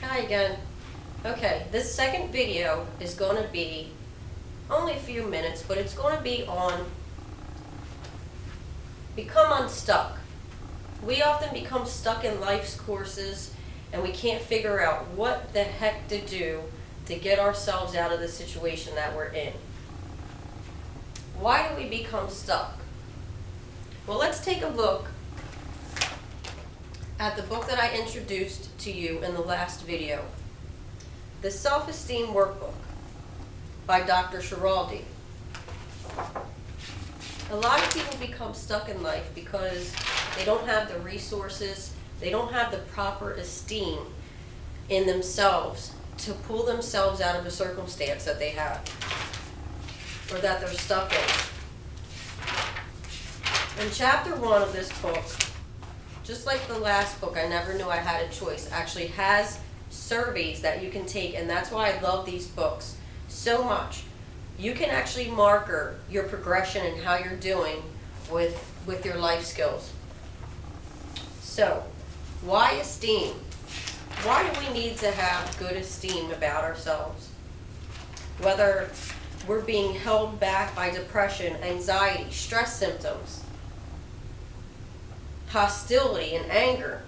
Hi again. Okay, this second video is going to be only a few minutes, but it's going to be on become unstuck. We often become stuck in life's courses and we can't figure out what the heck to do to get ourselves out of the situation that we're in. Why do we become stuck? Well, let's take a look at the book that I introduced to you in the last video, The Self-Esteem Workbook by Dr. Schiraldi. A lot of people become stuck in life because they don't have the resources, they don't have the proper esteem in themselves to pull themselves out of a circumstance that they have or that they're stuck in. In chapter 1 of this book, just like the last book, I Never Knew I Had a Choice, actually has surveys that you can take, and that's why I love these books so much. You can actually marker your progression and how you're doing with your life skills. So, why esteem? Why do we need to have good esteem about ourselves? Whether we're being held back by depression, anxiety, stress symptoms, hostility and anger,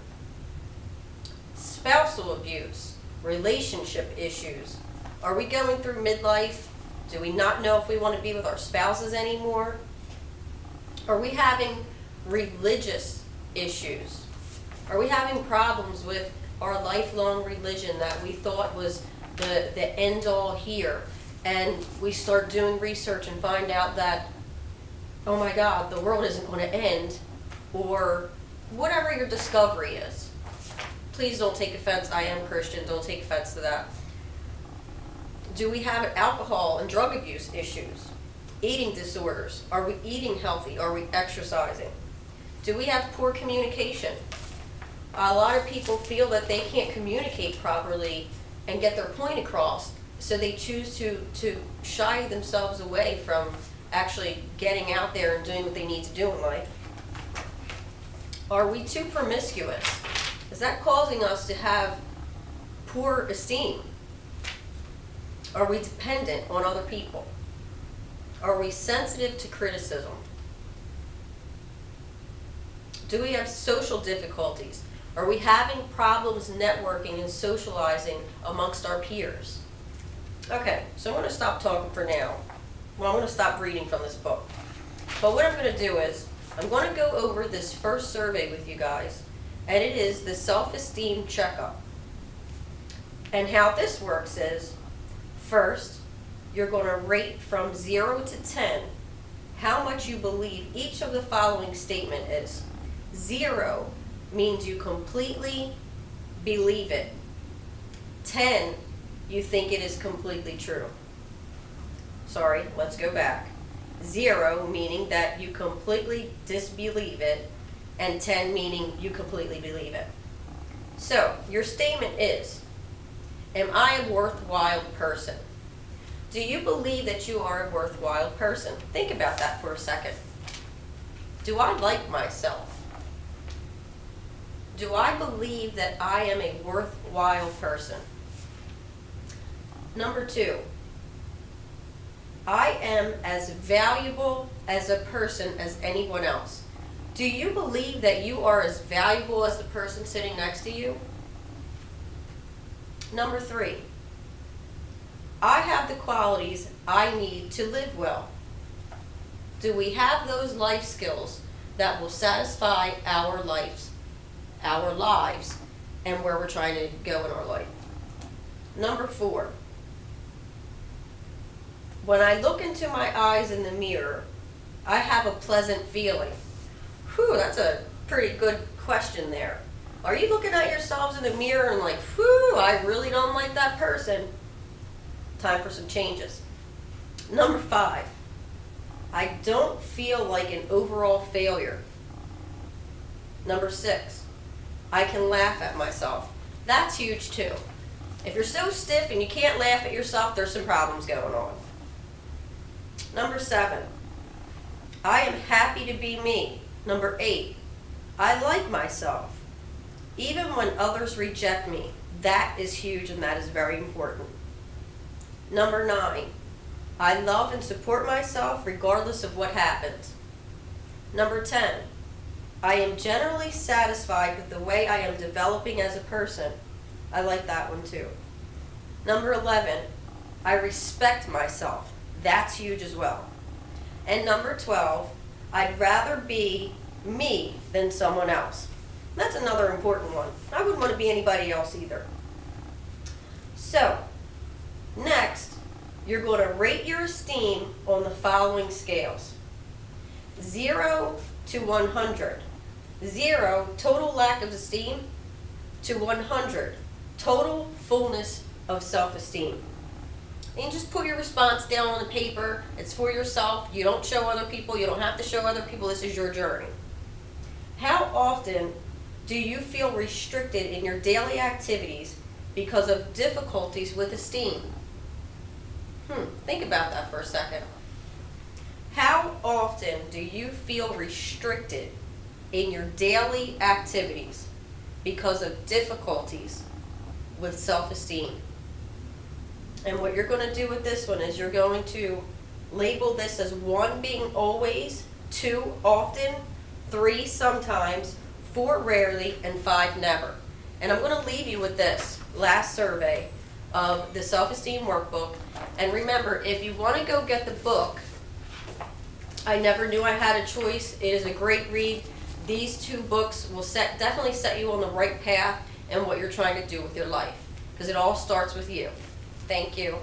spousal abuse, relationship issues. Are we going through midlife? Do we not know if we want to be with our spouses anymore? Are we having religious issues? Are we having problems with our lifelong religion that we thought was the end all here? And we start doing research and find out that, oh my God, the world isn't going to end, or whatever your discovery is. Please don't take offense. I am Christian. Don't take offense to that. Do we have alcohol and drug abuse issues? Eating disorders? Are we eating healthy? Are we exercising? Do we have poor communication? A lot of people feel that they can't communicate properly and get their point across, so they choose to shy themselves away from actually getting out there and doing what they need to do in life. Are we too promiscuous? Is that causing us to have poor esteem? Are we dependent on other people? Are we sensitive to criticism? Do we have social difficulties? Are we having problems networking and socializing amongst our peers? Okay, so I'm going to stop talking for now. Well, I'm going to stop reading from this book. But what I'm going to do is, I'm going to go over this first survey with you guys, and it is the self-esteem checkup. And how this works is, first, you're going to rate from 0 to 10 how much you believe each of the following statement is. 0 means you completely believe it. 10, you think it is completely true. Sorry, let's go back. 0 meaning that you completely disbelieve it, and 10 meaning you completely believe it. So, your statement is, am I a worthwhile person? Do you believe that you are a worthwhile person? Think about that for a second. Do I like myself? Do I believe that I am a worthwhile person? Number 2, I am as valuable as a person as anyone else. Do you believe that you are as valuable as the person sitting next to you? Number 3, I have the qualities I need to live well. Do we have those life skills that will satisfy our lives, and where we're trying to go in our life? Number 4, when I look into my eyes in the mirror, I have a pleasant feeling. Whew, that's a pretty good question there. Are you looking at yourselves in the mirror and like, whew, I really don't like that person? Time for some changes. Number 5, I don't feel like an overall failure. Number 6, I can laugh at myself. That's huge too. If you're so stiff and you can't laugh at yourself, there's some problems going on. Number 7, I am happy to be me. Number 8, I like myself. even when others reject me. That is huge and that is very important. Number 9, I love and support myself regardless of what happens. Number 10, I am generally satisfied with the way I am developing as a person. I like that one too. Number 11, I respect myself. That's huge as well. And number 12, I'd rather be me than someone else. That's another important one. I wouldn't want to be anybody else either. So, next, you're going to rate your esteem on the following scales. 0 to 100. 0, total lack of esteem, to 100, total fullness of self-esteem. And just put your response down on the paper. It's for yourself. You don't show other people. You don't have to show other people. This is your journey. How often do you feel restricted in your daily activities because of difficulties with esteem? Think about that for a second. How often do you feel restricted in your daily activities because of difficulties with self-esteem? And what you're going to do with this one is you're going to label this as 1 being always, 2 often, 3 sometimes, 4 rarely, and 5 never. And I'm going to leave you with this last survey of the self-esteem workbook. And remember, if you want to go get the book, I Never Knew I Had a Choice, it is a great read. These 2 books will definitely set you on the right path and what you're trying to do with your life, because it all starts with you. Thank you.